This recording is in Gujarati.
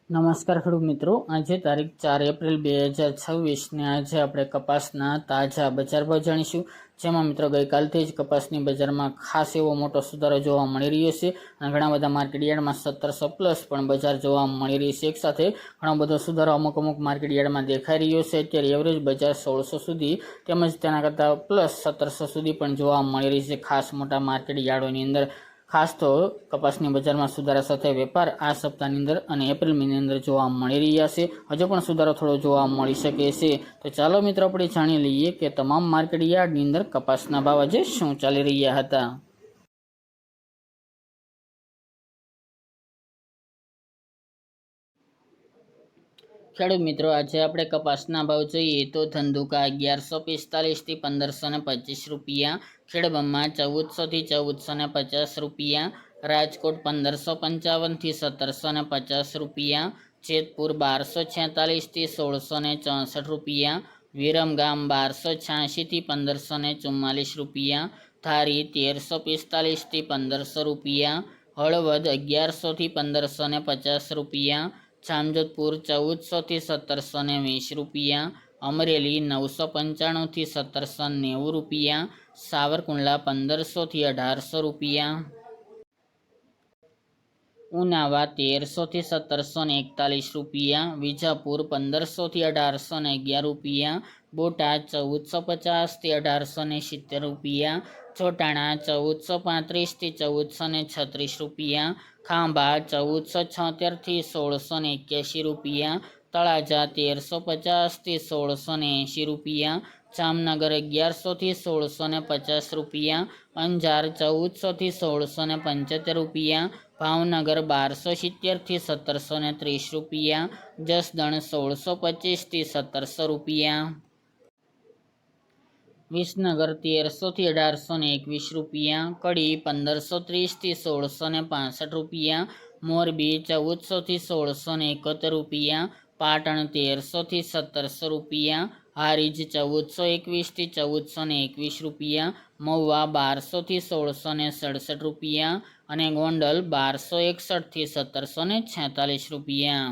નમસ્કાર ખેડૂત મિત્રો, આજે તારીખ 4 એપ્રિલ 2026 ને આજે આપણે કપાસના તાજા બજાર ભાવ જાણીશું। જેમાં મિત્રો ગઈકાલથી જ કપાસની બજારમાં ખાસ એવો મોટો સુધારો જોવા મળી રહ્યો છે અને ઘણા બધા માર્કેટ યાર્ડમાં 1700 પ્લસ પણ બજાર જોવા મળી રહી છે। એક સાથે ઘણો બધો સુધારો અમુક માર્કેટ યાર્ડમાં દેખાઈ રહ્યો છે। અત્યારે એવરેજ બજાર 1600 સુધી તેમજ તેના કરતાં પ્લસ 1700 સુધી પણ જોવા મળી રહી છે ખાસ મોટા માર્કેટ યાર્ડોની અંદર। ખાસ તો કપાસની બજારમાં સુધારા સાથે વેપાર આ સપ્તાહની અંદર અને એપ્રિલ મહિનાની અંદર જોવા મળી રહ્યા છે। હજુ પણ સુધારો થોડો જોવા મળી શકે છે। તો ચાલો મિત્રો આપણે જાણી લઈએ કે તમામ માર્કેટ યાર્ડની અંદર કપાસના ભાવ આજે શું ચાલી રહ્યા હતા। ખેડૂત મિત્રો, આજે આપણે કપાસના ભાવ જોઈએ તો ધંધુકા 1145 થી 1525 રૂપિયા, ખેડબ્રહ્મા 1400 થી 1450 રૂપિયા, રાજકોટ 1555 થી 1750 રૂપિયા, જેતપુર 1246 થી 1664 રૂપિયા, વિરમગામ 1286 થી 1544 રૂપિયા, ધારી 1345 થી 1500 રૂપિયા, હળવદ 1100 થી 1550 રૂપિયા, જામજોધપુર 1400 થી 1720 રૂપિયા, અમરેલી 995 થી 1790 રૂપિયા, સાવરકુંડલા 1500 થી 1800 રૂપિયા, ઉનાવા 1300 થી 1741 રૂપિયા, વિજાપુર 1500 થી 1811 રૂપિયા, બોટાદ 1450 થી 1870 રૂપિયા, ચોટાણા 1435 થી 1436 રૂપિયા, ખાંભા 1476 થી 1681 રૂપિયા, તળાજા 1350 થી 1680 રૂપિયા, જામનગર 1100 થી 1650 રૂપિયા, અંજાર 1400 થી 1675 રૂપિયા, ભાવનગર 1270 થી 1730 રૂપિયા, જસદણ 1625 થી 1700 રૂપિયા, વિસનગર 1300 થી 1821 રૂપિયા, કડી 1530 થી 1665 રૂપિયા, મોરબી 1400 થી 1671 રૂપિયા, પાટણ 1300 થી 1700 રૂપિયા, હારીજ 1421 થી 1421 રૂપિયા, મહુવા 1200 થી 1667 રૂપિયા અને ગોંડલ 1261 થી 1746 રૂપિયા।